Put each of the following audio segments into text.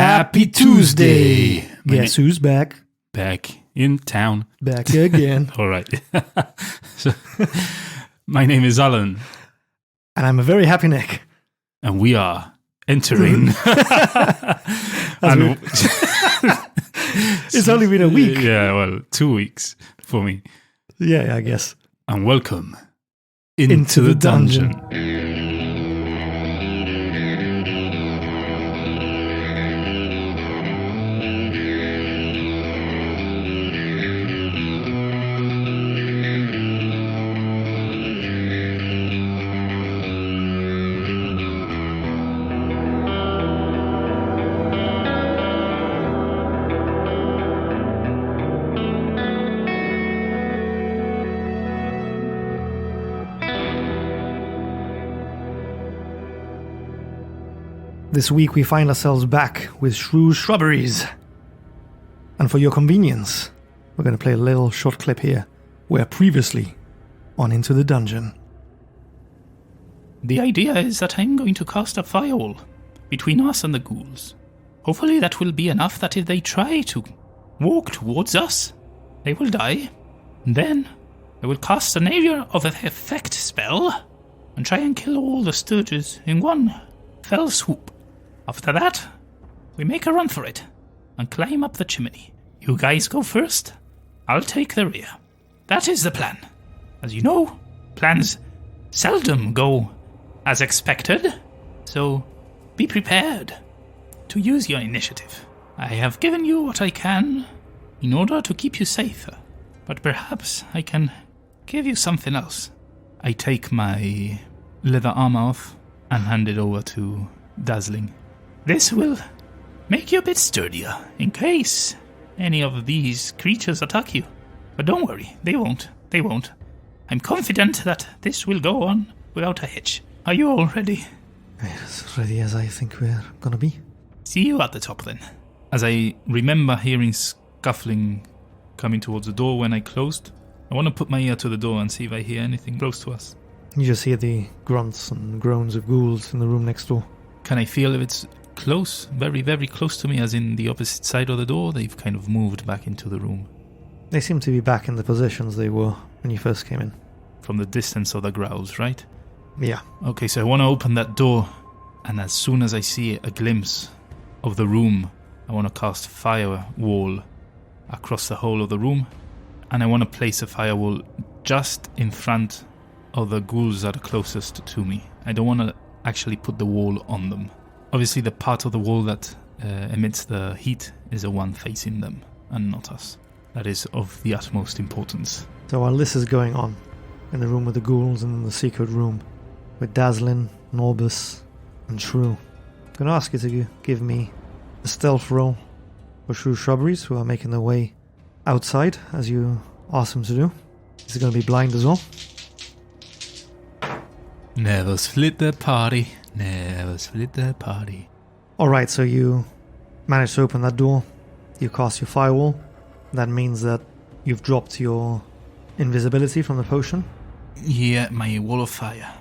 Happy Tuesday! Guess who's back? Back in town. Back again. All right. So, my name is Alan. And I'm a very happy Nick. And we are entering. It's only been a week. Yeah, well, 2 weeks for me. Yeah, I guess. And welcome into the dungeon. This week we find ourselves back with Shrew Shrubberies. And for your convenience, we're going to play a little short clip here, where previously on Into the Dungeon. The idea is that I'm going to cast a firewall between us and the ghouls. Hopefully that will be enough that if they try to walk towards us, they will die. And then I will cast an area of effect spell and try and kill all the sturges in one fell swoop. After that, we make a run for it and climb up the chimney. You guys go first, I'll take the rear. That is the plan. As you know, plans seldom go as expected, so be prepared to use your initiative. I have given you what I can in order to keep you safe, but perhaps I can give you something else. I take my leather armor off and hand it over to Dazzling. This will make you a bit sturdier in case any of these creatures attack you. But don't worry, they won't. I'm confident that this will go on without a hitch. Are you all ready? As ready as I think we're gonna be. See you at the top then. As I remember hearing scuffling coming towards the door when I closed, I want to put my ear to the door and see if I hear anything close to us. You just hear the grunts and groans of ghouls in the room next door. Can I feel if it's close, very, very close to me, as in the opposite side of the door? They've kind of moved back into the room. They seem to be back in the positions they were when you first came in. From the distance of the growls, right? Yeah. Okay, so I want to open that door, and as soon as I see a glimpse of the room, I want to cast firewall across the whole of the room, and I want to place a firewall just in front of the ghouls that are closest to me. I don't want to actually put the wall on them. Obviously, the part of the wall that emits the heat is the one facing them, and not us. That is of the utmost importance. So while this is going on, in the room with the ghouls and in the secret room, with Dazzlin, Norbus, and Shrew, I'm going to ask you to give me a stealth roll for Shrew Shrubberies, who are making their way outside, as you asked them to do. This is going to be blind as well. Never split the party. Never split the party. Alright, so you manage to open that door. You cast your firewall. That means that you've dropped your invisibility from the potion. Yeah, my wall of fire.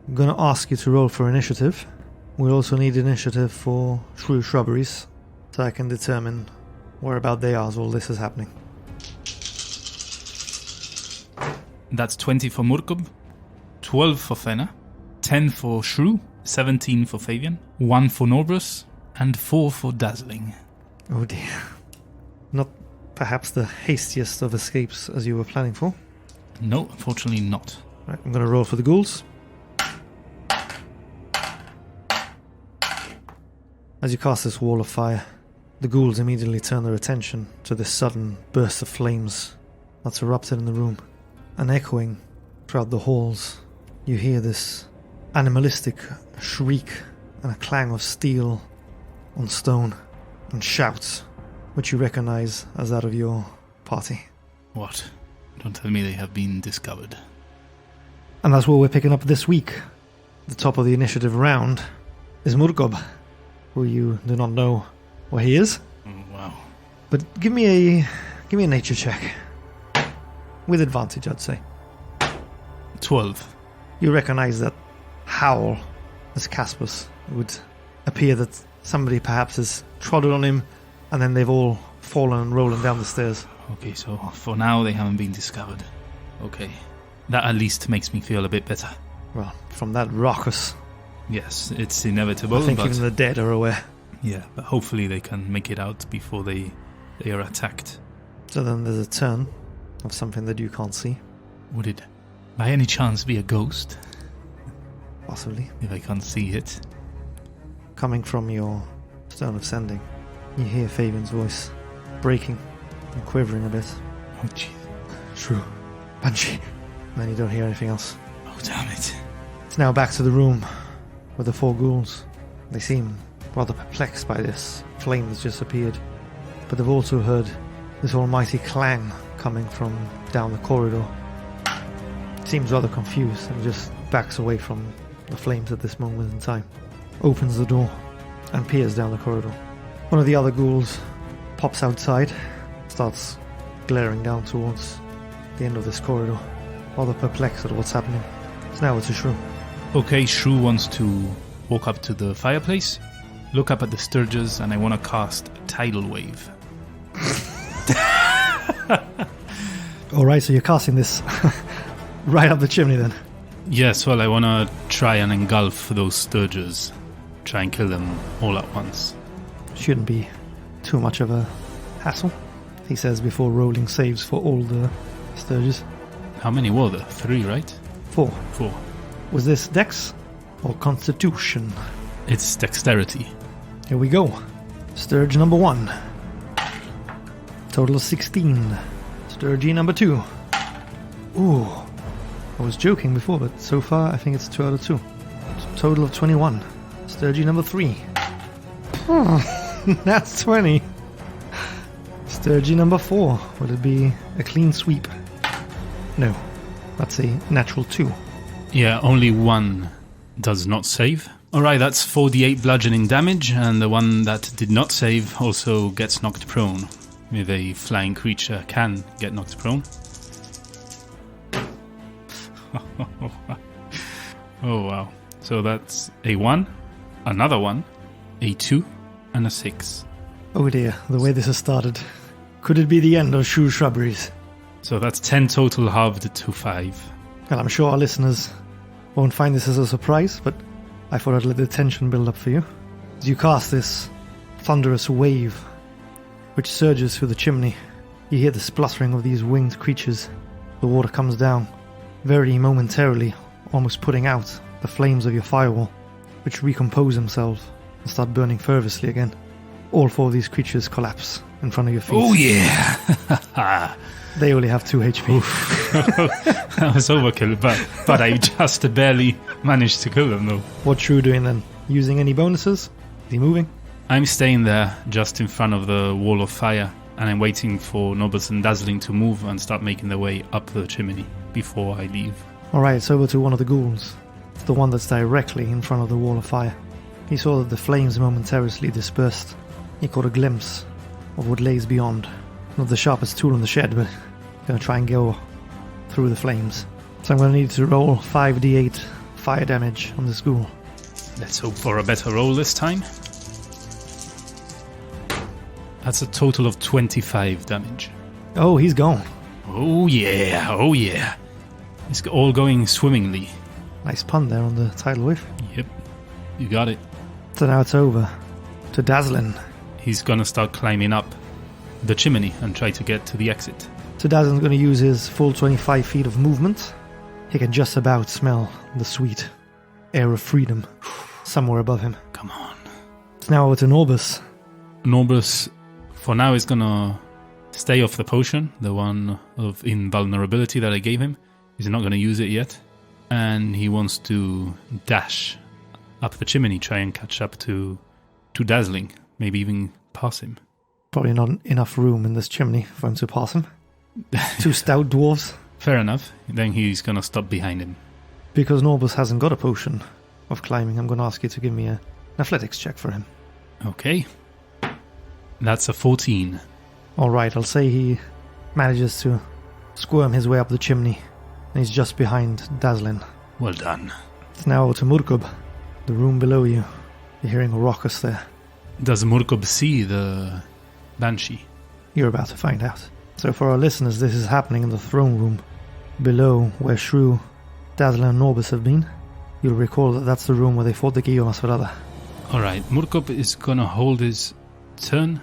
I'm going to ask you to roll for initiative. We'll also need initiative for Shrew Shrubberies, so I can determine whereabout they are as all this is happening. That's 20 for Murkub, 12 for Fena, 10 for Shrew, 17 for Fabian, 1 for Norbus, and 4 for Dazzling. Oh dear. Not perhaps the hastiest of escapes as you were planning for. No, unfortunately not. Right, I'm going to roll for the ghouls. As you cast this wall of fire, the ghouls immediately turn their attention to this sudden burst of flames that's erupted in the room. And echoing throughout the halls, you hear this animalistic shriek and a clang of steel on stone and shouts, which you recognize as that of your party. What? Don't tell me they have been discovered. And that's what we're picking up this week. The top of the initiative round is Murkob, who you do not know where he is. Wow. But give me a nature check. With advantage, I'd say. 12. You recognize that howl as Caspus would appear that Somebody perhaps has trodden on him, and then they've all fallen and rolling down the stairs. Okay, so for now they haven't been discovered. Okay. That at least makes me feel a bit better. Well, from that raucous, Yes, it's inevitable, I think but even the dead are aware. yeah, but hopefully they can make it out before they are attacked. So then there's a turn of something that you can't see, Would it by any chance be a ghost? possibly. If I can't see it. Coming from your stone of sending, you hear Fabian's voice, breaking and quivering a bit. Oh jeez. Shrew, Banshee. And then you don't hear anything else. Oh damn it. It's now back to the room with the 4 ghouls. They seem rather perplexed by this flame that's just appeared, but they've also heard this almighty clang coming from down the corridor. Seems rather confused and just backs away from the flames at this moment in time. Opens the door and peers down the corridor. One of the other ghouls pops outside, starts glaring down towards the end of this corridor, rather perplexed at what's happening. So now it's a Shrew. Okay, Shrew wants to walk up to the fireplace, look up at the Sturges, and I want to cast a tidal wave. Alright, so you're casting this right up the chimney then. Yes, well, I want to try and engulf those Sturges. Try and kill them all at once. Shouldn't be too much of a hassle, he says before rolling saves for all the Sturges. How many were there? 3, right? 4. 4. Was this Dex or Constitution? It's dexterity. Here we go. Sturge number 1. Total of 16. Sturgy number 2. Ooh. I was joking before, but so far I think it's 2 out of 2. Total of 21. Sturgy number 3. That's 20. Sturgy number 4. Would it be a clean sweep? No. That's a natural 2. Yeah, only 1 does not save. Alright, that's 4d8 bludgeoning damage, and the one that did not save also gets knocked prone. If a flying creature can get knocked prone. Oh wow. So that's a 1, another 1, a 2, and a 6. Oh dear, the way this has started. Could it be the end of Shrubberies? So that's 10 total halved to 5. Well, I'm sure our listeners won't find this as a surprise, but I thought I'd let the tension build up for you. As you cast this thunderous wave, which surges through the chimney, you hear the spluttering of these winged creatures. The water comes down, very momentarily, almost putting out the flames of your firewall, which recompose themselves and start burning fervently again. All 4 of these creatures collapse in front of your feet. Oh yeah! They only have 2 HP. That was overkill, but I just barely managed to kill them though. What's Shrew doing then? Using any bonuses? Is he moving? I'm staying there just in front of the wall of fire, and I'm waiting for Nobles and Dazzling to move and start making their way up the chimney before I leave. Alright, it's over to one of the ghouls. It's the one that's directly in front of the wall of fire. He saw that the flames momentarily dispersed. He caught a glimpse of what lays beyond. Not the sharpest tool in the shed, but gonna try and go through the flames. So I'm gonna need to roll 5d8 fire damage on this ghoul. Let's hope for a better roll this time. That's a total of 25 damage. Oh, he's gone. Oh yeah, oh yeah. It's all going swimmingly. Nice pun there on the tidal wave. Yep, you got it. So now it's over to Dazzlin. He's gonna start climbing up the chimney and try to get to the exit. So Dazzlin's going to use his full 25 feet of movement. He can just about smell the sweet air of freedom somewhere above him. Come on. It's now over to Norbus. Norbus, for now, is gonna stay off the potion, the one of invulnerability that I gave him. He's not gonna use it yet. And he wants to dash up the chimney, try and catch up to Dazzling, maybe even pass him. Probably not enough room in this chimney for him to pass him. 2 stout dwarves. Fair enough. Then he's gonna stop behind him. Because Norbus hasn't got a potion of climbing, I'm going to ask you to give me an athletics check for him. Okay. That's a 14. Alright, I'll say he manages to squirm his way up the chimney, and he's just behind Dazzlin. Well done. It's now over to Murkub, the room below you. You're hearing a raucous there. Does Murkob see the Banshee? You're about to find out. So for our listeners, this is happening in the throne room, below where Shrew, Dazzler and Norbus have been. You'll recall that that's the room where they fought the Guillaume. Alright, Murkob is gonna hold his turn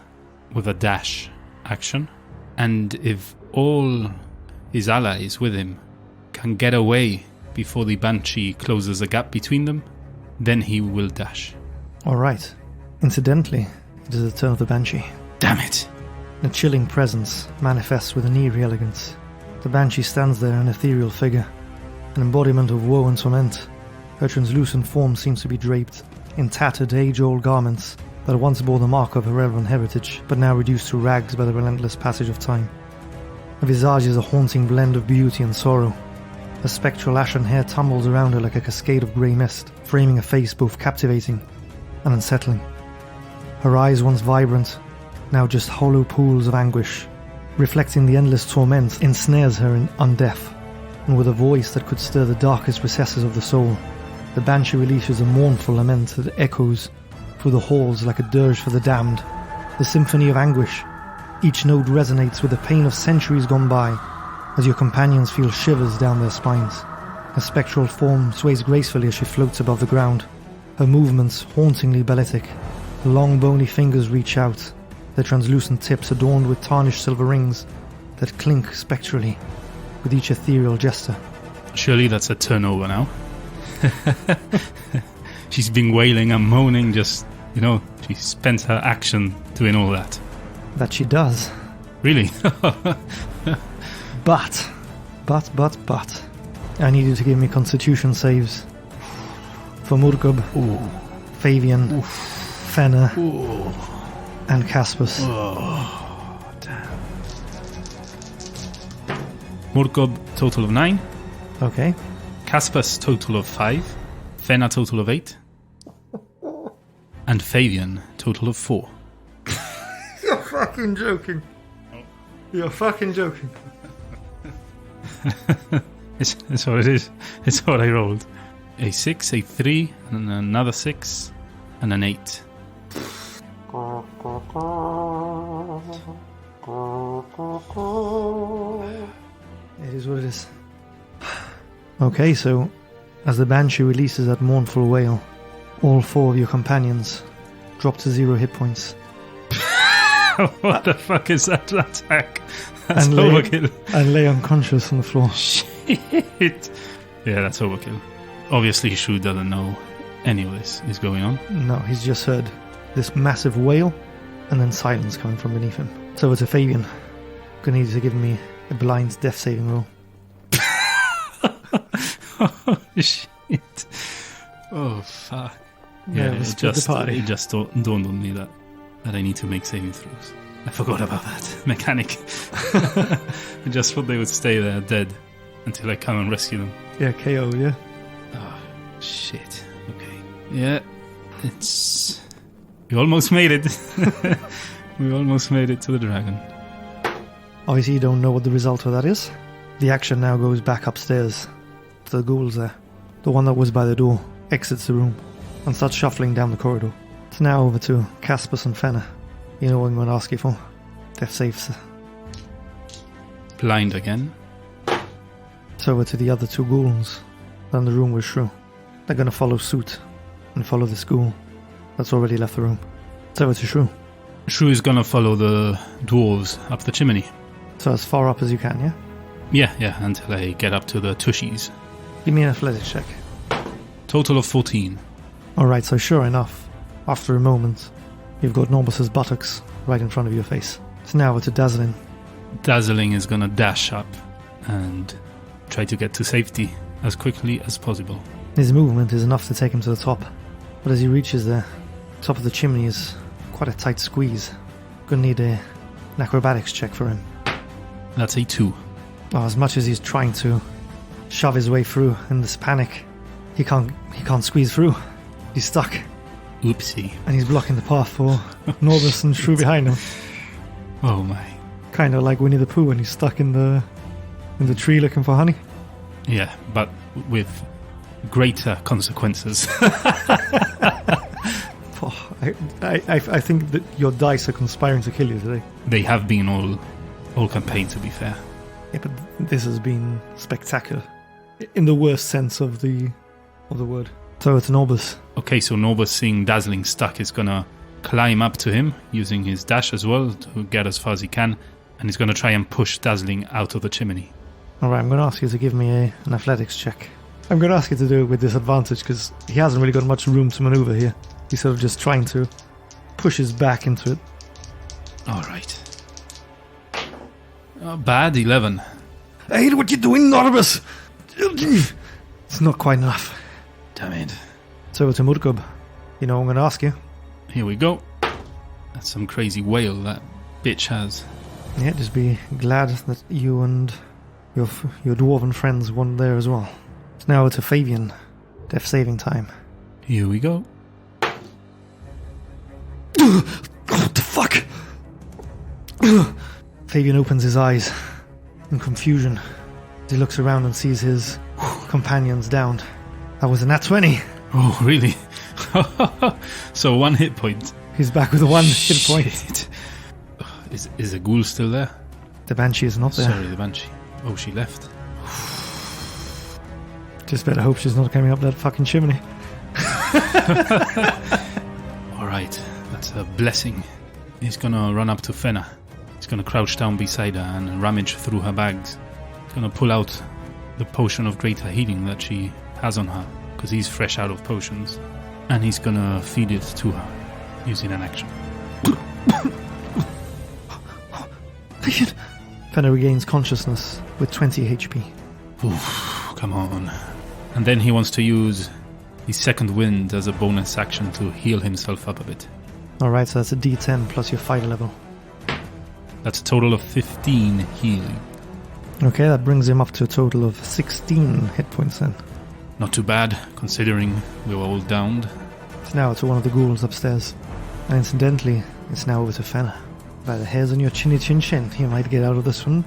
with a dash action, and if all his allies with him can get away before the Banshee closes a gap between them, then he will dash. Alright. Incidentally, it is the turn of the Banshee. Damn it! A chilling presence manifests with an eerie elegance. The Banshee stands there, an ethereal figure, an embodiment of woe and torment. Her translucent form seems to be draped in tattered, age-old garments that once bore the mark of her elven heritage, but now reduced to rags by the relentless passage of time. Her visage is a haunting blend of beauty and sorrow. Her spectral ashen hair tumbles around her like a cascade of grey mist, framing a face both captivating and unsettling. Her eyes, once vibrant, now just hollow pools of anguish, reflecting the endless torment, ensnares her in undeaf, and with a voice that could stir the darkest recesses of the soul, the Banshee releases a mournful lament that echoes through the halls like a dirge for the damned, the symphony of anguish. Each note resonates with the pain of centuries gone by, as your companions feel shivers down their spines. Her spectral form sways gracefully as she floats above the ground, her movements hauntingly balletic. Her long bony fingers reach out, their translucent tips adorned with tarnished silver rings that clink spectrally with each ethereal gesture. Surely that's a turnover now. She's been wailing and moaning, just, she spent her action doing all that. That she does. Really? But, I need you to give me constitution saves. For Murkob, Fabian, Fenna, and Caspus. Oh, damn. Murkob, total of 9. Okay. Caspus, total of 5. Fenna, total of 8. And Fabian, total of 4. You're fucking joking. You're fucking joking. It's what it is. It's what I rolled. A 6, a 3, and another 6, and an 8. It is what it is. Okay, so as the Banshee releases that mournful wail, all 4 of your companions drop to 0 hit points. What the fuck is that attack? That's and overkill. And lay unconscious on the floor. Shit. Yeah, that's overkill. Obviously, Shrew doesn't know any of this is going on. No, he's just heard this massive wail and then silence coming from beneath him. So it's a Fabian. Gonna need you to give me a blind death saving roll. Oh, shit. Oh, fuck. Yeah, it just dawned on me that I need to make saving throws. I forgot about that mechanic. I just thought they would stay there dead until I come and rescue them. Yeah, KO, yeah. Oh, shit. Okay. Yeah, we almost made it. We almost made it to the dragon. Obviously you don't know what the result of that is. The action now goes back upstairs to the ghouls there. The one that was by the door exits the room and starts shuffling down the corridor. It's now over to Caspus and Fenna. You know what I'm going to ask you for. Death saves. Blind again. It's over to the other 2 ghouls. They're in the room with Shrew. They're going to follow suit and follow this ghoul that's already left the room. It's over to Shrew. Shrew is going to follow the dwarves up the chimney. So as far up as you can, yeah? Yeah, until I get up to the tushies. Give me an athletics check. Total of 14. Alright, so sure enough, after a moment, you've got Norbus's buttocks right in front of your face. It's now over to Dazzling. Dazzling is going to dash up and try to get to safety as quickly as possible. His movement is enough to take him to the top, but as he reaches the top of the chimney is quite a tight squeeze. Gonna need an acrobatics check for him. That's a 2. Well, as much as he's trying to shove his way through in this panic, he can't squeeze through. He's stuck. Oopsie. And he's blocking the path for Norbus and Shrew behind him. Oh my. Kind of like Winnie the Pooh when he's stuck in the tree looking for honey. Yeah, but with greater consequences. Oh, I think that your dice are conspiring to kill you today. They have been all campaign, to be fair. Yeah, but this has been spectacular. In the worst sense of the word. So it's Norbus. Okay, so Norbus, seeing Dazzling stuck, is going to climb up to him using his dash as well to get as far as he can, and he's going to try and push Dazzling out of the chimney. Alright, I'm going to ask you to give me an athletics check. I'm going to ask you to do it with disadvantage because he hasn't really got much room to maneuver here. He's sort of just trying to push his back into it. Alright. Bad, 11. I hate what you're doing, Norbus! It's not quite enough. Damn it. So to Murkub, you know what I'm going to ask you? Here we go. That's some crazy wail that bitch has. Yeah, just be glad that you and your dwarven friends weren't there as well. So now to Fabian. Death saving time. Here we go. What the fuck? Fabian opens his eyes in confusion. He looks around and sees his companions downed. That was a nat 20. Oh, really? So 1 hit point. He's back with a 1 hit point. Shit. Is the ghoul still there? The Banshee is not there. Sorry, the Banshee. Oh, she left. Just better hope she's not coming up that fucking chimney. Alright, that's a blessing. He's gonna run up to Fenna. He's gonna crouch down beside her and rummage through her bags. He's gonna pull out the potion of greater healing that she has on her, because he's fresh out of potions. And he's gonna feed it to her using an action. Fenna regains consciousness with 20 HP. Oof, come on. And then he wants to use his second wind as a bonus action to heal himself up a bit. Alright, so that's a D10 plus your fighter level. That's a total of 15 healing. Okay, that brings him up to a total of 16 hit points then. Not too bad, considering we were all downed. It's now to one of the ghouls upstairs. And incidentally, it's now over to Fenna. By the hairs on your chinny chin chin, you might get out of this one,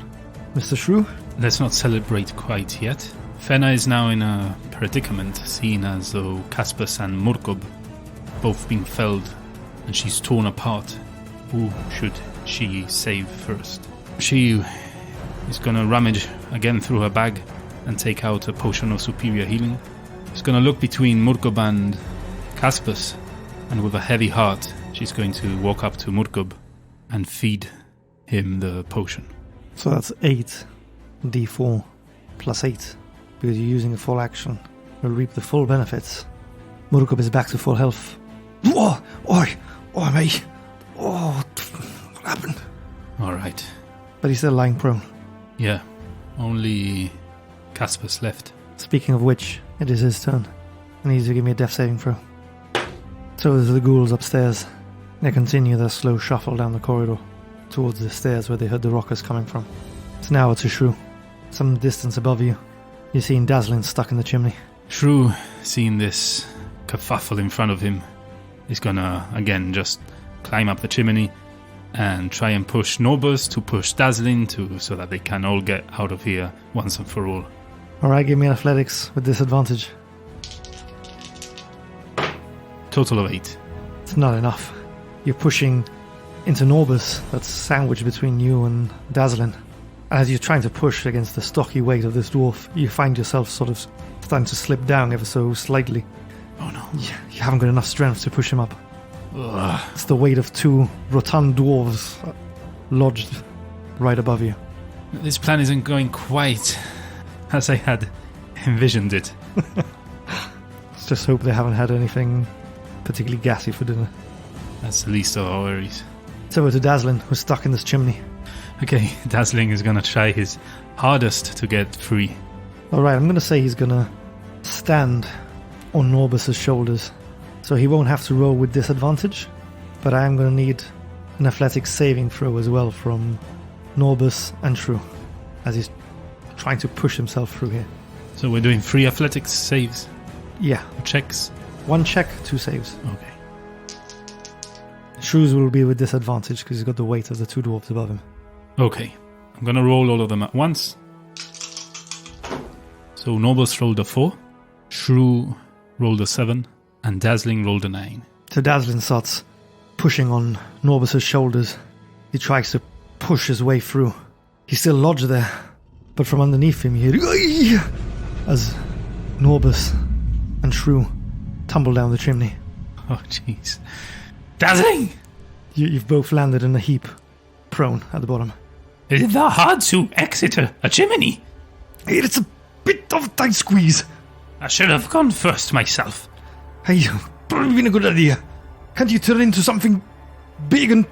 Mr. Shrew. Let's not celebrate quite yet. Fenna is now in a predicament, seeing as though Caspus and Murkob both been felled, and she's torn apart. Who should she save first? She is gonna rummage again through her bag and take out a potion of superior healing. She's gonna look between Murkob and Caspus, and with a heavy heart, she's going to walk up to Murkob and feed him the potion. So that's 8 D4 plus 8. Because you're using a full action. You'll reap the full benefits. Murkob is back to full health. Oh, mate. Oh, what happened? Alright. But he's still lying prone. Yeah, only Caspus left. Speaking of which, it is his turn. He needs to give me a death saving throw. So there's the ghouls upstairs. They continue their slow shuffle down the corridor towards the stairs where they heard the rockers coming from. It's now to Shrew. Some distance above you, you're seeing Dazzling stuck in the chimney. Shrew, seeing this kerfuffle in front of him, is gonna again just climb up the chimney and try and push Norbus to push Dazzling so that they can all get out of here once and for all. Alright, give me an athletics with disadvantage. Total of 8. It's not enough. You're pushing into Norbus that's sandwiched between you and Dazzling. And as you're trying to push against the stocky weight of this dwarf, you find yourself sort of starting to slip down ever so slightly. Oh no. You haven't got enough strength to push him up. Ugh. It's the weight of 2 rotund dwarves lodged right above you. This plan isn't going quite as I had envisioned it. Let's just hope they haven't had anything particularly gassy for dinner. That's the least of our worries. So we're to Dazzling, who's stuck in this chimney. Okay, Dazzling is gonna try his hardest to get free. Alright, I'm going to say he's going to stand on Norbus's shoulders. So he won't have to roll with disadvantage. But I am going to need an athletics saving throw as well from Norbus and Shrew, as he's trying to push himself through here. So we're doing 3 athletics saves? Yeah. Checks? 1 check, 2 saves. Okay. Shrew's will be with disadvantage because he's got the weight of the 2 dwarves above him. Okay. I'm gonna roll all of them at once. So Norbus rolled a 4, Shrew rolled a 7, and Dazzling rolled a 9. So Dazzlin starts pushing on Norbus's shoulders. He tries to push his way through. He's still lodged there, but from underneath him you hear as Norbus and Shrew tumble down the chimney. Oh, jeez. Dazzling! You've both landed in a heap, prone at the bottom. Is it that hard to exit a chimney? Hey, it's a bit of a tight squeeze. I should have gone first myself. Hey, probably been a good idea. Can't you turn into something big and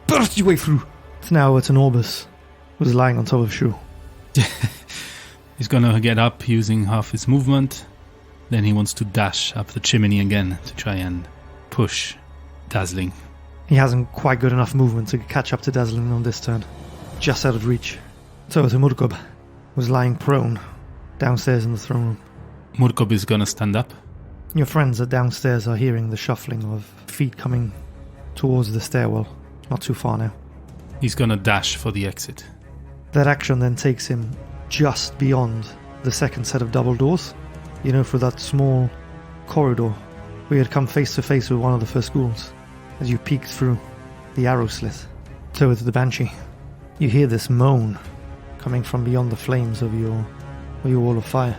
burst your way through? Now it's an Orbis, who's lying on top of Shrew. He's gonna get up using half his movement. Then he wants to dash up the chimney again to try and push Dazzling. He hasn't quite got enough movement to catch up to Dazzling on this turn. Just out of reach. So it's a Murkob, who's lying prone downstairs in the throne room. Murkob is gonna stand up. Your friends at downstairs are hearing the shuffling of feet coming towards the stairwell. Not too far now. He's gonna dash for the exit. That action then takes him just beyond the second set of double doors. You know, through that small corridor where you had come face to face with one of the first ghouls as you peeked through the arrow slit. So it's the Banshee. You hear this moan coming from beyond the flames of your wall of fire.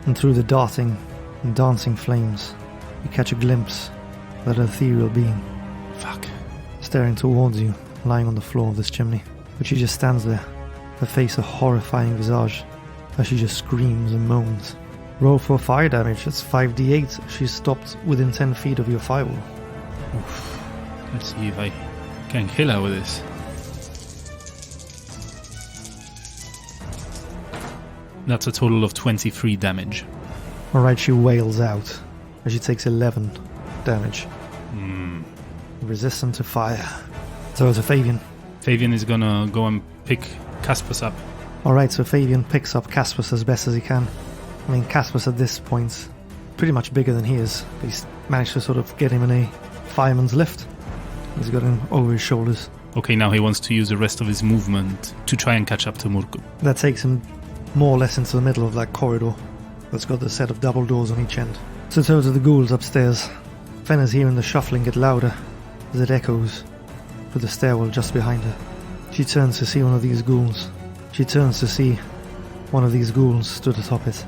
And through the darting and dancing flames, you catch a glimpse of that ethereal being. Fuck. Staring towards you, lying on the floor of this chimney. But she just stands there, her face a horrifying visage, as she just screams and moans. Roll for fire damage, that's 5d8. She's stopped within 10 feet of your firewall. Oof. Let's see if I can kill her with this. That's a total of 23 damage. Alright, she wails out, as she takes 11 damage. Resistant to fire. So it's a Fabian. Fabian is gonna go and pick Caspus up. Alright, so Fabian picks up Caspus as best as he can. I mean, Caspus at this point, pretty much bigger than he is. But he's managed to sort of get him in a fireman's lift. He's got him over his shoulders. Okay, now he wants to use the rest of his movement to try and catch up to Murkob. That takes him more or less into the middle of that corridor that's got the set of double doors on each end. So to the ghouls upstairs. Fenna's hearing the shuffling get louder as it echoes through the stairwell just behind her. She turns to see one of these ghouls. She turns to see one of these ghouls stood atop it.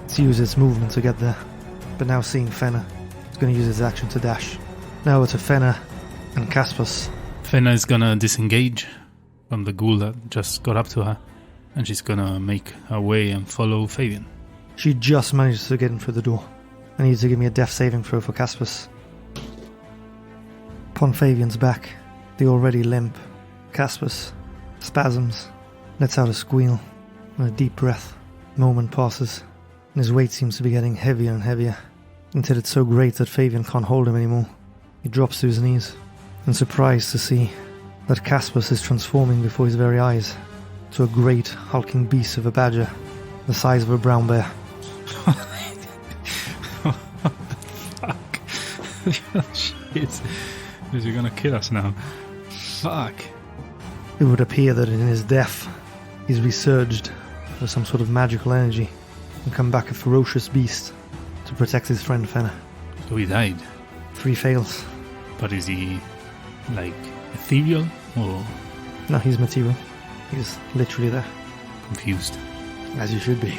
It's used its movement to get there, but now seeing Fenna, it's going to use its action to dash. Now it's a Fenna and Caspus. Fenna is gonna disengage from the ghoul that just got up to her, and she's gonna make her way and follow Fabian. She just manages to get in through the door. I need to give me a death saving throw for Caspus. Upon Fabian's back, the already limp Caspus spasms, lets out a squeal and a deep breath. Moment passes, and his weight seems to be getting heavier and heavier, until it's so great that Fabian can't hold him anymore. He drops to his knees, and surprised to see that Caspus is transforming before his very eyes to a great hulking beast of a badger, the size of a brown bear. What the fuck? Shit. Is he gonna kill us now? Fuck. It would appear that in his death, he's resurged with some sort of magical energy and come back a ferocious beast to protect his friend Fenna. So he died. 3 fails. But is he, like, ethereal or No, he's material. He's literally there, confused? as you should be.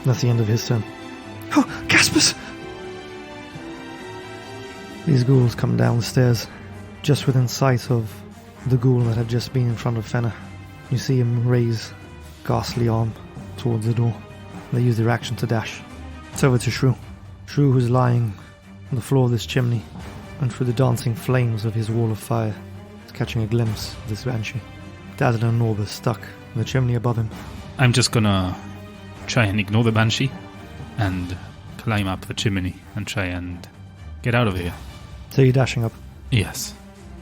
That's the end of his turn. Oh, Caspus! These ghouls come down the stairs, just within sight of the ghoul that had just been in front of Fenna. You see him raise a ghastly arm towards the door. They use their action to dash. It's over to Shrew. Shrew, who's lying on the floor of this chimney, and through the dancing flames of his wall of fire, is catching a glimpse of this Banshee. Dazzler and Norbus stuck in the chimney above him. I'm just gonna try and ignore the Banshee and climb up the chimney and try and get out of here. So you're dashing up. Yes.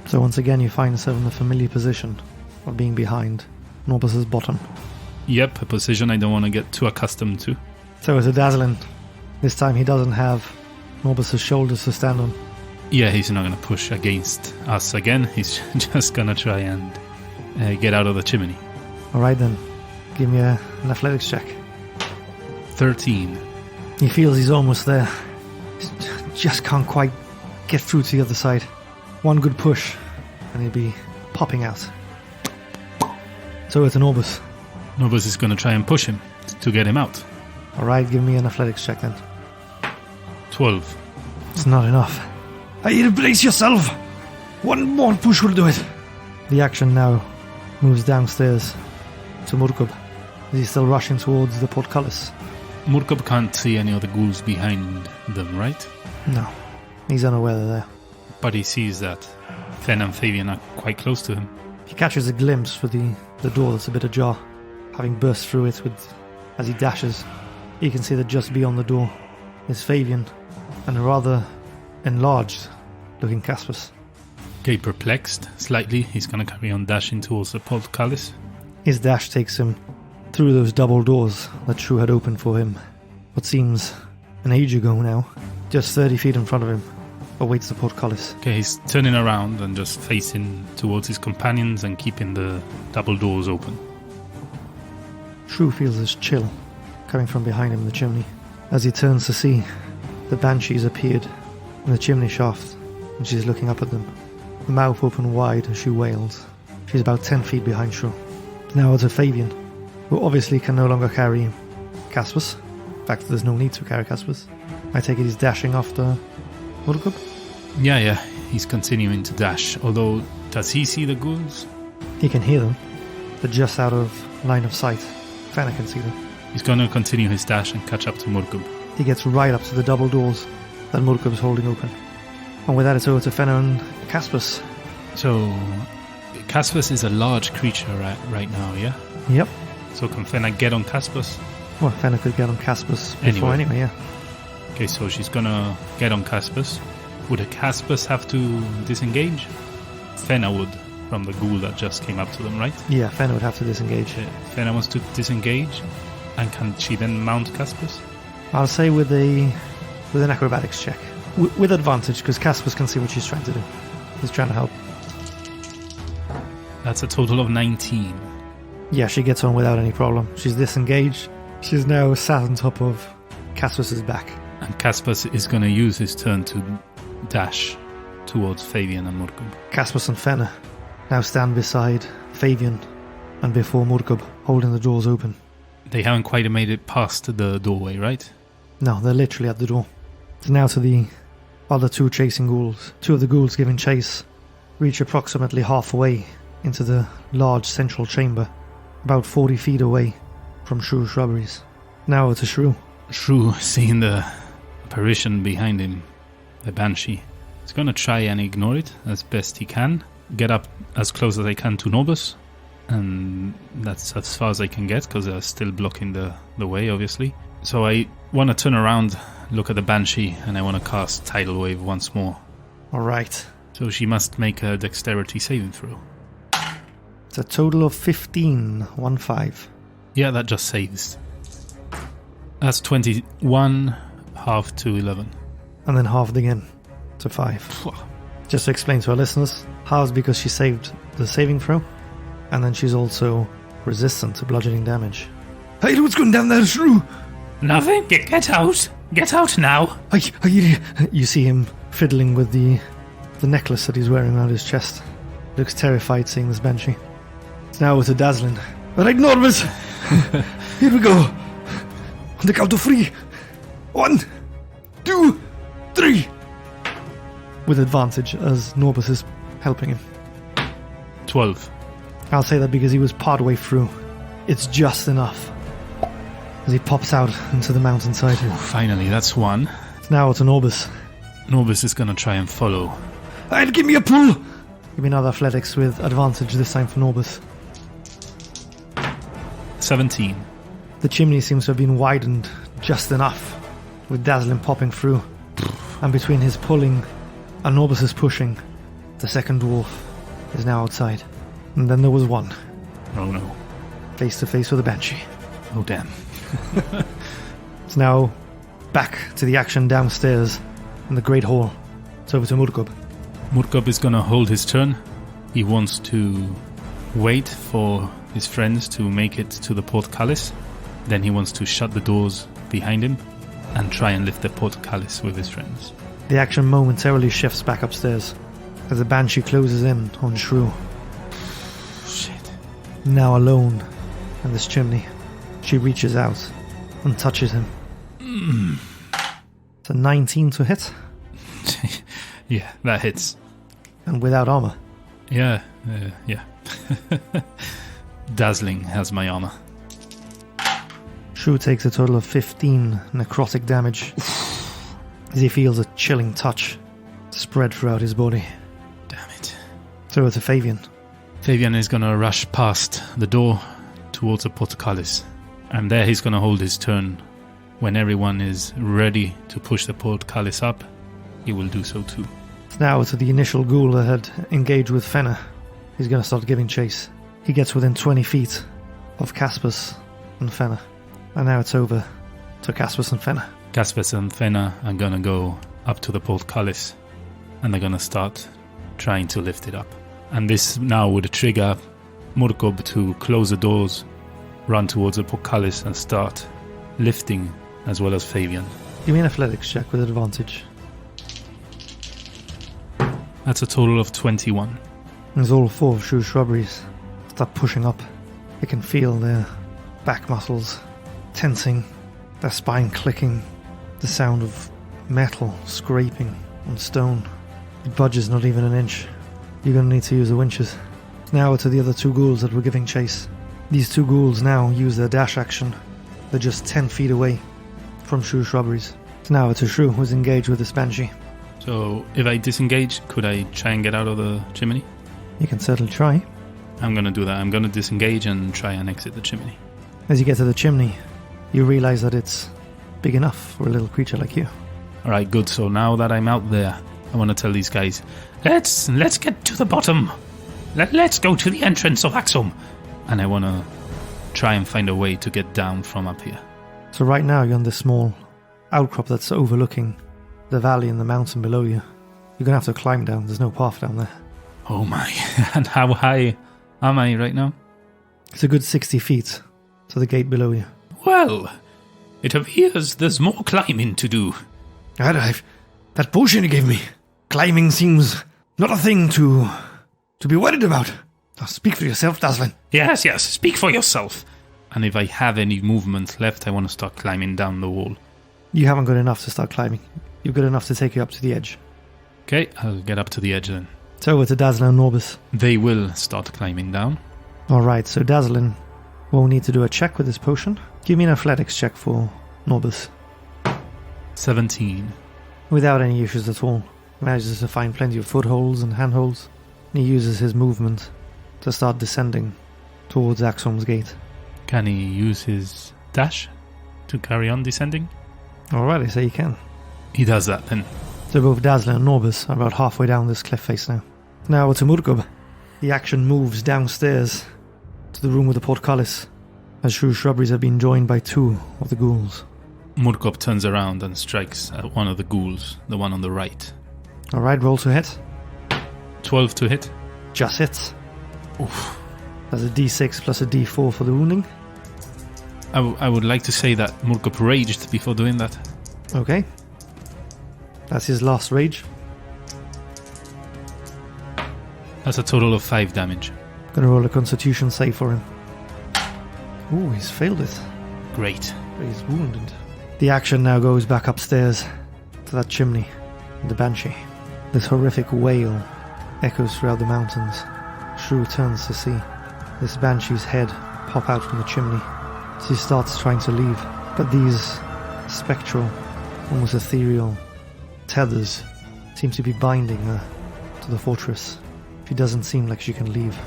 So once again you find yourself in the familiar position of being behind Norbus's bottom. Yep, a position I don't want to get too accustomed to. So it's a Dazzlin. This time he doesn't have Norbus's shoulders to stand on. Yeah, he's not gonna push against us again. He's just gonna try and get out of the chimney. Alright then, give me an athletics check. 13. He feels he's almost there. Just can't quite get through to the other side. One good push, and he'll be popping out. So it's an Orbis. Norbus is going to try and push him to get him out. Alright, give me an athletics check then. 12. It's not enough. I need to brace yourself! One more push will do it. The action now moves downstairs to Murkub. Is he still rushing towards the portcullis? Murkub can't see any of the ghouls behind them, right? No. He's unaware they're there. But he sees that Fen and Fabian are quite close to him. He catches a glimpse for the door that's a bit ajar. Having burst through it as he dashes, he can see that just beyond the door is Fabian and a rather enlarged looking Caspus. Okay, perplexed slightly, he's going to carry on dashing towards the portcullis. His dash takes him through those double doors that Shrew had opened for him. What seems an age ago now. Just 30 feet in front of him awaits the portcullis. Okay, he's turning around and just facing towards his companions and keeping the double doors open. Shrew feels this chill coming from behind him in the chimney as he turns to see the banshees appeared in the chimney shaft and she's looking up at them, the mouth open wide as she wails. She's about 10 feet behind Shrew. Now it's a Fabian, who obviously can no longer carry Caspus. In fact, there's no need to carry Caspus. I take it he's dashing after Murkub? Yeah, he's continuing to dash, although does he see the ghouls? He can hear them. They're just out of line of sight. Fenna can see them. He's going to continue his dash and catch up to Murkub. He gets right up to the double doors that Murkub's holding open. And with that, it's over to Fenna and Caspus. So, Caspus is a large creature right now, yeah? Yep. So can Fenna get on Caspus? Well, Fenna could get on Caspus before anyway, yeah. Okay, so she's gonna get on Caspus. Would a Caspus have to disengage? Fenna would, from the ghoul that just came up to them, right? Yeah, Fenna would have to disengage. Fenna wants to disengage, and can she then mount Caspus? I'll say with an acrobatics check. With advantage, because Caspus can see what she's trying to do. He's trying to help. That's a total of 19. Yeah, she gets on without any problem. She's disengaged. She's now sat on top of Caspus's back. And Caspus is going to use his turn to dash towards Fabian and Murkub. Caspus and Fenna now stand beside Fabian and before Murkub, holding the doors open. They haven't quite made it past the doorway, right? No, they're literally at the door. It's now to the other two chasing ghouls. Two of the ghouls giving chase reach approximately halfway into the large central chamber, about 40 feet away from Shrew's Shrubberies. Now it's a Shrew. Shrew, seeing the apparition behind him, the Banshee, he's going to try and ignore it as best he can. Get up as close as I can to Norbus, and that's as far as I can get because they're still blocking the way, obviously. So I want to turn around, look at the Banshee, and I want to cast Tidal Wave once more. Alright. So she must make a dexterity saving throw. It's a total of 15. 1-5. Yeah, that just saves. That's 21, half to 11. And then halved again to 5. Just to explain to our listeners, halves because she saved the saving throw, and then she's also resistant to bludgeoning damage. Hey, what's going down there, Shrew? Nothing. Get out. Get out now. You see him fiddling with the necklace that he's wearing around his chest. Looks terrified seeing this Banshee. It's now with a dazzling. Alright, Norbus! Here we go! On the count of 3. 1, 2, 3! With advantage as Norbus is helping him. 12. I'll say that because he was part way through. It's just enough. As he pops out into the mountainside. Finally, that's 1. Now it's an Norbus. Norbus is going to try and follow. Alright, give me a pull! Give me another athletics with advantage this time for Norbus. 17. The chimney seems to have been widened just enough, with Dazzling popping through. And between his pulling and Norbus's pushing, the second dwarf is now outside. And then there was one. Oh no. Face to face with a Banshee. Oh damn. It's now back to the action downstairs in the Great Hall. It's over to Murkub. Murkub is going to hold his turn. He wants to wait for his friends to make it to the portcullis. Then he wants to shut the doors behind him and try and lift the portcullis with his friends. The action momentarily shifts back upstairs as the Banshee closes in on Shrew. Shit. Now alone in this chimney, she reaches out and touches him. It's a 19 to hit, Yeah, that hits. and without armor. Yeah. Dazzling has my armor. Shrew takes a total of 15 necrotic damage as he feels a chilling touch spread throughout his body. Damn it. So it's a Fabian. Fabian is going to rush past the door towards the portcullis. And there he's going to hold his turn. When everyone is ready to push the portcullis up, he will do so too. Now to the initial ghoul that had engaged with Fenna. He's going to start giving chase. He gets within 20 feet of Caspus and Fenna. And now it's over to Caspus and Fenna. Caspus and Fenna are going to go up to the portcullis. And they're going to start trying to lift it up. And this now would trigger Murkob to close the doors, run towards the portcullis and start lifting, as well as Fabian. Give me an athletics check with advantage. That's a total of 21. As all four of Shrew's shrubberies start pushing up, they can feel their back muscles tensing, their spine clicking, the sound of metal scraping on stone. It budges not even an inch. You're going to need to use the winches. Now to the other two ghouls that were giving chase. These two ghouls now use their dash action. They're just 10 feet away from Shrew's shrubberies. So now it's a Shrew who's engaged with this Banshee. So if I disengage, could I try and get out of the chimney? You can certainly try. I'm going to do that. I'm going to disengage and try and exit the chimney. As you get to the chimney, you realize that it's big enough for a little creature like you. Alright, good. So now that I'm out there, I want to tell these guys, Let's get to the bottom. Let's go to the entrance of Axeholm. and I want to try and find a way to get down from up here. So right now you're on this small outcrop that's overlooking the valley and the mountain below you. You're going to have to climb down. There's no path down there. Oh my. And how high am I right now? It's a good 60 feet to the gate below you. Well, it appears there's more climbing to do. That potion you gave me. Climbing seems not a thing to be worried about. Now speak for yourself, Dazzlin. Yes, speak for yourself. And if I have any movement left, I want to start climbing down the wall. You haven't got enough to start climbing. You've got enough to take you up to the edge. Okay, I'll get up to the edge then. So over to Dazzlin and Norbus. They will start climbing down. Alright, so Dazzlin will need to do a check with this potion. Give me an athletics check for Norbus. 17. Without any issues at all. Manages to find plenty of footholds and handholds. He uses his movement to start descending towards Axeholm's gate. Can he use his dash to carry on descending? Alright, I say you can. He does that then. So both Dazzlin and Norbus are about halfway down this cliff face now. Now to Murkob. The action moves downstairs to the room with the portcullis, as Shrew's shrubberies have been joined by two of the ghouls. Murkob turns around and strikes at one of the ghouls, the one on the right. Alright, roll to hit. 12 to hit. Just hits. Oof. There's a d6 plus a d4 for the wounding. I would like to say that Murkob raged before doing that. Okay. That's his last rage. That's a total of 5 damage. Gonna roll a constitution save for him. Ooh, he's failed it. Great. He's wounded. The action now goes back upstairs to that chimney, the Banshee. This horrific wail echoes throughout the mountains. Shrew turns to see this Banshee's head pop out from the chimney. She starts trying to leave, but these spectral, almost ethereal tethers seem to be binding her to the fortress. She doesn't seem like she can leave,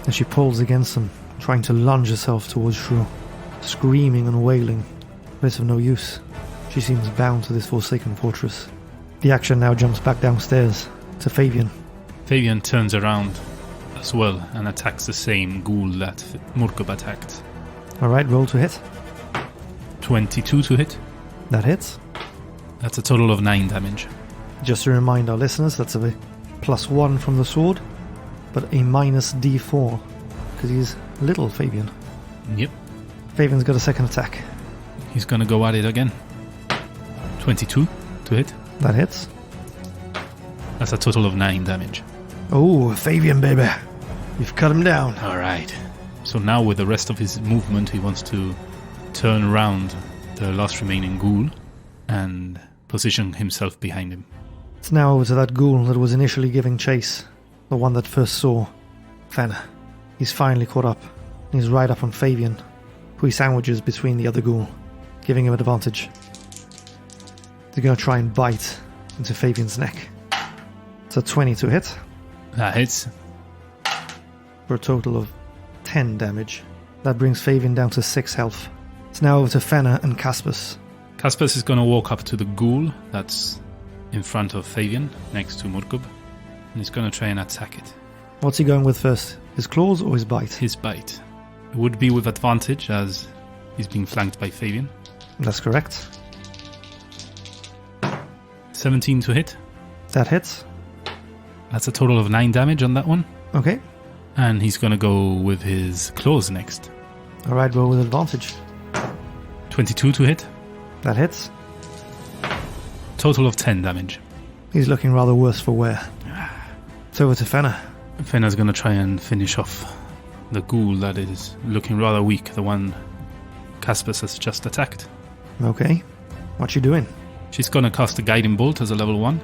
and she pulls against them, trying to lunge herself towards Shrew, screaming and wailing, but it's of no use. She seems bound to this forsaken fortress. The action now jumps back downstairs to Fabian. Fabian turns around as well and attacks the same ghoul that Murkob attacked. Alright, roll to hit. 22 to hit. That hits. That's a total of 9 damage. Just to remind our listeners, that's a +1 from the sword, but a minus d4, because he's little Fabian. Yep. Fabian's got a second attack. He's gonna go at it again. 22 to hit. That hits. That's a total of 9 damage. Oh, Fabian, baby. You've cut him down. Alright. So now with the rest of his movement, he wants to turn around the last remaining ghoul and position himself behind him. It's now over to that ghoul that was initially giving chase. The one that first saw Fenna. He's finally caught up. He's right up on Fabian, who he sandwiches between the other ghoul, giving him advantage. They're going to try and bite into Fabian's neck. It's a 20 to hit. That hits. For a total of 10 damage. That brings Fabian down to 6 health. It's now over to Fenna and Caspus. Caspus is going to walk up to the ghoul that's in front of Fabian, next to Murkub, and he's going to try and attack it. What's he going with first? His claws or his bite? His bite. It would be with advantage as he's being flanked by Fabian. That's correct. 17 to hit. That hits. That's a total of 9 damage on that one. Okay. And he's going to go with his claws next. Alright, roll with advantage. 22 to hit. That hits. Total of 10 damage. He's looking rather worse for wear. It's over to Fenna. Fenna's going to try and finish off the ghoul that is looking rather weak, the one Caspus has just attacked. Okay. What you doing? She's going to cast a Guiding Bolt as a level 1.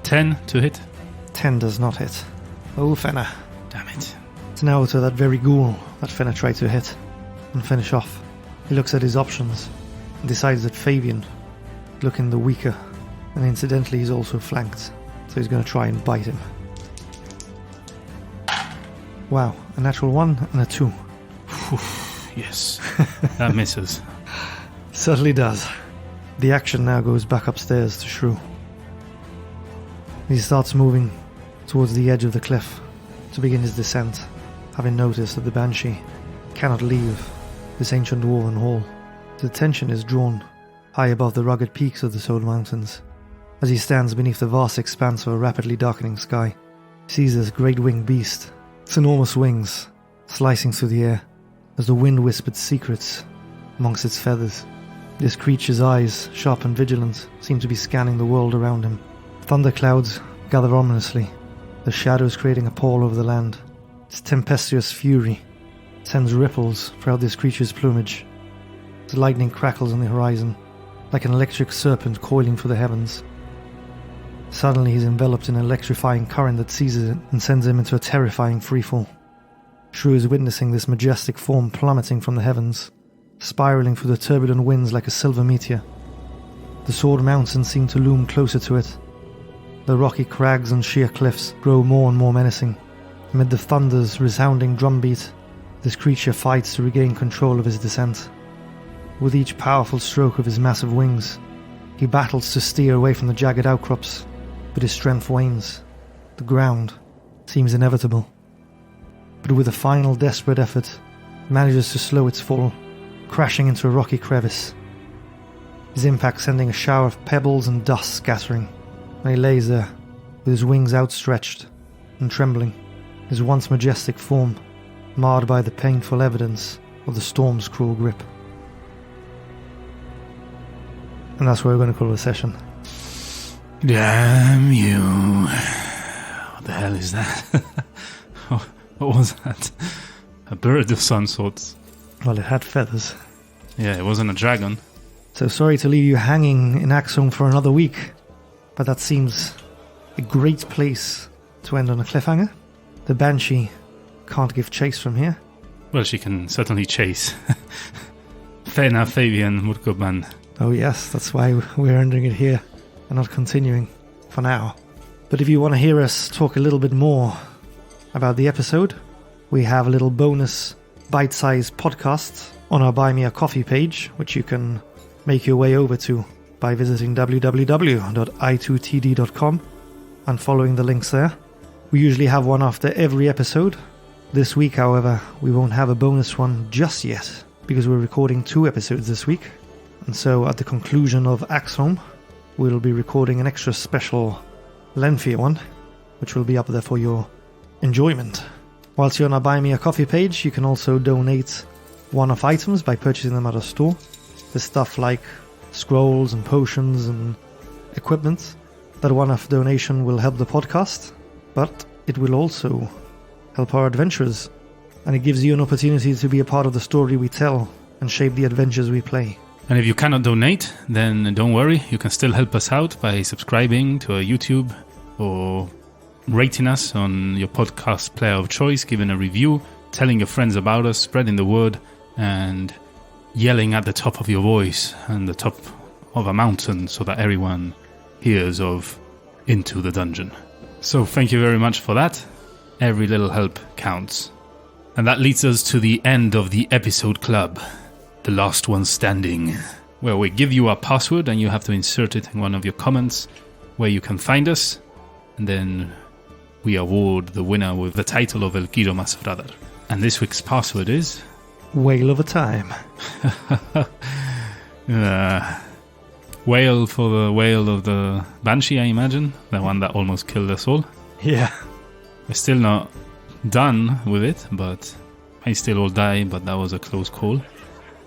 10 to hit. 10 does not hit. Oh, Fenna. Damn it. It's now to that very ghoul that Fenna tried to hit and finish off. He looks at his options and decides that Fabian, looking the weaker, and incidentally he's also flanked, so he's going to try and bite him. Wow, a natural 1 and a 2. Yes, that misses. Certainly does. The action now goes back upstairs to Shrew. He starts moving towards the edge of the cliff to begin his descent, having noticed that the Banshee cannot leave this ancient dwarven hall. His attention is drawn high above the rugged peaks of the Soul Mountains. As he stands beneath the vast expanse of a rapidly darkening sky, he sees this great winged beast, its enormous wings slicing through the air as the wind whispered secrets amongst its feathers. This creature's eyes, sharp and vigilant, seem to be scanning the world around him. Thunderclouds gather ominously, the shadows creating a pall over the land. Its tempestuous fury sends ripples throughout this creature's plumage. As lightning crackles on the horizon, like an electric serpent coiling through the heavens. Suddenly he's enveloped in an electrifying current that seizes it and sends him into a terrifying freefall. Shrew is witnessing this majestic form plummeting from the heavens, spiraling through the turbulent winds like a silver meteor. The Sword Mountains seem to loom closer to it. The rocky crags and sheer cliffs grow more and more menacing. Amid the thunder's resounding drumbeat, this creature fights to regain control of his descent. With each powerful stroke of his massive wings, he battles to steer away from the jagged outcrops, but his strength wanes. The ground seems inevitable. But with a final desperate effort, he manages to slow its fall, crashing into a rocky crevice. His impact sending a shower of pebbles and dust scattering, and he lays there, with his wings outstretched and trembling, his once majestic form marred by the painful evidence of the storm's cruel grip. And that's where we're going to call it a session. Damn you. What the hell is that? What was that? A bird of some sorts. Well, it had feathers. Yeah, it wasn't a dragon. So sorry to leave you hanging in Axeholm for another week, but that seems a great place to end on a cliffhanger. The Banshee can't give chase from here. Well, she can certainly chase. Fenna, Fabian, Murkub. Oh yes, that's why we're ending it here and not continuing for now. But if you want to hear us talk a little bit more about the episode, we have a little bonus bite-sized podcast on our Buy Me a Coffee page, which you can make your way over to by visiting www.i2td.com and following the links there. We usually have one after every episode. This week, however, we won't have a bonus one just yet because we're recording 2 episodes this week. And so at the conclusion of Axeholm, we'll be recording an extra special, lengthier one, which will be up there for your enjoyment. Whilst you're on our Buy Me a Coffee page, you can also donate one-off items by purchasing them at our store. There's stuff like scrolls and potions and equipment. That one-off donation will help the podcast, but it will also help our adventurers, and it gives you an opportunity to be a part of the story we tell and shape the adventures we play. And if you cannot donate, then don't worry, you can still help us out by subscribing to our YouTube or rating us on your podcast player of choice, giving a review, telling your friends about us, spreading the word, and yelling at the top of your voice and the top of a mountain so that everyone hears of Into the Dungeon. So thank you very much for that. Every little help counts. And that leads us to the end of the episode club. The last one standing, where we give you a password and you have to insert it in one of your comments where you can find us, and then we award the winner with the title of El Quiero Más Brother. And this week's password is... Wail of a time. Wail for the wail of the Banshee, I imagine. The one that almost killed us all. Yeah. We're still not done with it, but I still all die, but that was a close call.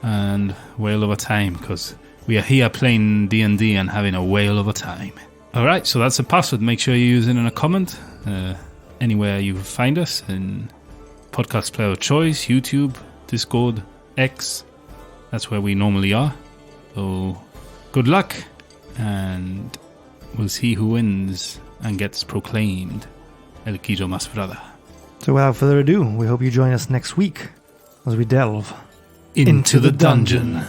And wail of a time, because we are here playing D&D and having a wail of a time. Alright, so that's a password. Make sure you use it in a comment. Anywhere you find us, in podcast player of choice, YouTube, Discord, X. That's where we normally are. So good luck, and we'll see who wins and gets proclaimed El Quiero Más Brother. So without further ado, we hope you join us next week as we delve into the dungeon.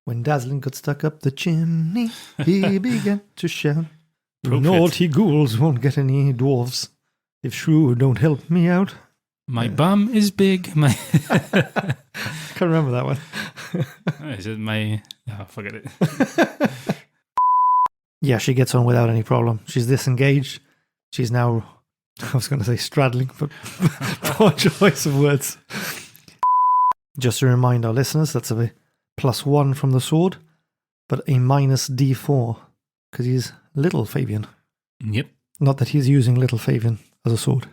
When Dazzling got stuck up the chimney, he began to shout, "You Appropriate. naughty ghouls won't get any dwarves if Shrew don't help me out." My bum is big. Can't remember that one. Is it my... Oh, forget it. Yeah, she gets on without any problem. She's disengaged. She's now, I was going to say straddling, but poor choice of words. Just to remind our listeners, that's a +1 from the sword, but a -D4, because he's little Fabian. Yep. Not that he's using little Fabian as a sword.